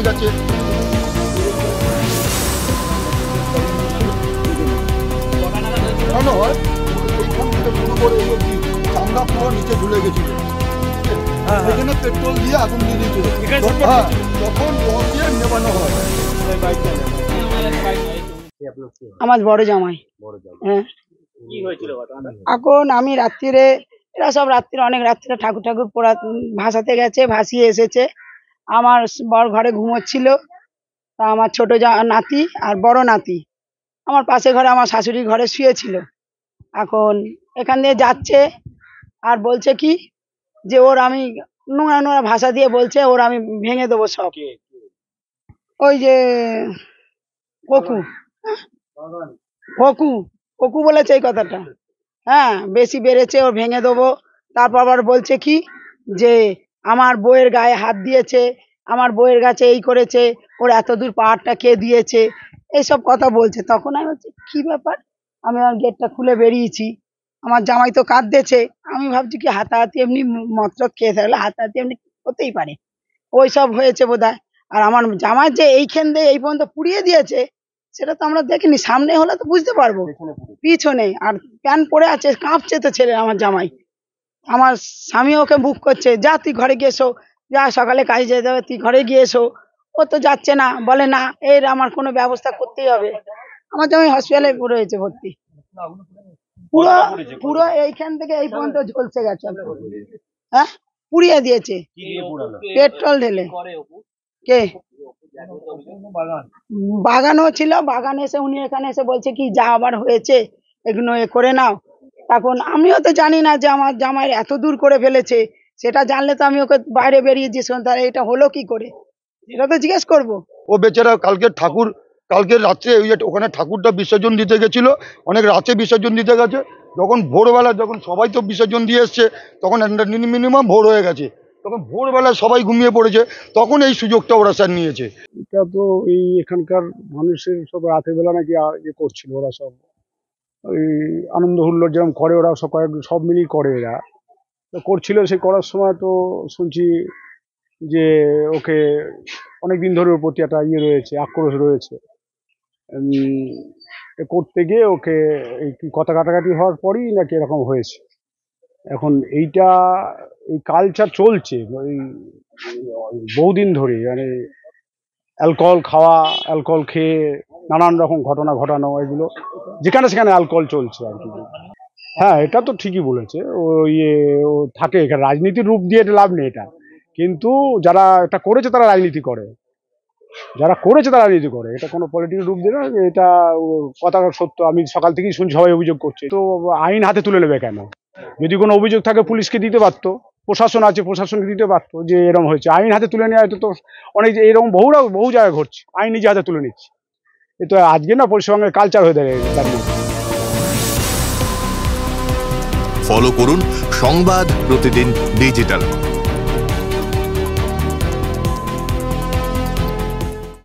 নিয়ে গেছে। হয় এইখান থেকে শুরু করে চামড়া পুরো নিচে ঝুলে গেছিল, এখানে পেট্রোল দিয়ে আগুন দিয়ে দিয়েছিল, তখন জল দিয়ে নেবানো হয়। আমার বড় জামাই। হ্যাঁ, এখন আমি রাত্রিরে, এরা সব রাত্রিরে অনেক রাত্রিরে ঠাকুর ঠাকুর পোড়া ভাসাতে গেছে, ভাসিয়ে এসেছে। আমার বর ঘরে ঘুমোচ্ছিল, তা আমার ছোট নাতি আর বড় নাতি আমার পাশে ঘরে আমার শাশুড়ি ঘরে শুয়েছিল। এখন এখান দিয়ে যাচ্ছে আর বলছে কি যে ওর আমি নোংরা নোংরা ভাষা দিয়ে বলছে ওর আমি ভেঙে দেবো সব। ওই যে ককু ককু ককু বলেছে এই কথাটা। হ্যাঁ, বেশি বেড়েছে, ওর ভেঙে দেবো। তারপর আবার বলছে কি যে আমার বউয়ের গায়ে হাত দিয়েছে, আমার বউয়ের কাছে এই করেছে, ওর এত দূর পাহাড়টা কে দিয়েছে, এইসব কথা বলছে। তখন আমি বলছি কি ব্যাপার, আমি আমার গেটটা খুলে বেরিয়েছি, আমার জামাই তো কাঁদতেছে। আমি ভাবছি কি হাতাহাতি এমনি মতলব খেয়ে থাকলে হাতাহাতি এমনি হতেই পারে, ওই সব হয়েছে বোধহয়। আর আমার জামাই যে এইখান দিয়ে এই পর্যন্ত পুড়িয়ে দিয়েছে সেটা তো আমরা দেখিনি, সামনে হলে তো বুঝতে পারবো, পিছনে। আর প্যান্ট পরে আছে, কাঁপছে তো ছেলে আমার জামাই। আমার স্বামী ওকে বুক করছে, যা তুই ঘরে গিয়ে এসো, যা সকালে কাজে যেতে হবে, তুই ঘরে গিয়ে এসো। ও তো যাচ্ছে না, বলে না এর আমার কোনো ব্যবস্থা করতেই হবে। আমার জামাই হসপিটালে রয়েছে ভর্তি, পুরো পুরো এইখান থেকে এই পর্যন্ত ঝলসে গেছে। হ্যাঁ, পুড়িয়ে দিয়েছে পেট্রোল ঢেলে। কে বাগানও ছিল, বাগানে এসে উনি এখানে এসে বলছে কি যা আবার হয়েছে এগুলো এ করে নাও। তখন আমিও তো জানি না যে আমার জামাইয়ের এত দূর করে ফেলেছে, সেটা জানলে তো আমি ওকে বাইরে বেরিয়ে জিজ্ঞেস করতাম তাহলে এটা হলো কি করে, এটা তো জিজ্ঞেস করবো। ও বেচারা কালকে রাত্রে ওখানে ঠাকুরটা বিসর্জন দিতে গেছিল, অনেক রাতে বিসর্জন দিতে গেছে। যখন ভোরবেলা যখন সবাই তো বিসর্জন দিয়ে এসছে, তখন মিনিমাম ভোর হয়ে গেছে, তখন ভোরবেলা সবাই ঘুমিয়ে পড়েছে, তখন এই সুযোগটা ওরা স্যার নিয়েছে। এটা তো এই এখানকার মানুষের সব রাতের বেলা নাকি ইয়ে করছিল, ওরা সব ওই আনন্দ হুল্লোড় যেরকম করে ওরা সব মিলিয়ে করে, এরা তো করছিল। সে করার সময় তো শুনছি যে ওকে অনেকদিন ধরে ওর প্রতি একটা ইয়ে রয়েছে, আক্রোশ রয়েছে। করতে গিয়ে ওকে এই কথা কাটাকাটি হওয়ার পরই নাকি এরকম হয়েছে। এখন এই কালচার চলছে ওই বহুদিন ধরে, মানে অ্যালকোহল খাওয়া, অ্যালকোহল খেয়ে নানান রকম ঘটনা ঘটানো, এগুলো যেখানে সেখানে অ্যালকোহল চলছে আর কি। হ্যাঁ, এটা তো ঠিকই বলেছে। ও থাকে এখানে, রাজনীতির রূপ দিয়ে লাভ নেই এটা, কিন্তু যারা এটা করেছে তারা রাজনীতি করে, এটা কোনো পলিটিক্যাল রূপ দিয়ে না। এটা কথা সত্য, আমি সকাল থেকেই শুনছি সবাই অভিযোগ করছে। তো আইন হাতে তুলে নেবে কেন? যদি কোনো অভিযোগ থাকে পুলিশকে দিতে পারতো, প্রশাসন আছে, প্রশাসনকে দিতে পারতো যে এরকম হয়েছে। আইন হাতে তুলে নেওয়া তো অনেক এরকম বহু জায়গায় ঘটছে, আইন নিজে হাতে তুলে নিচ্ছে। এ তো আজকে না পশ্চিমবঙ্গের কালচার হয়ে দাঁড়িয়ে। ফলো করুন সংবাদ প্রতিদিন ডিজিটাল।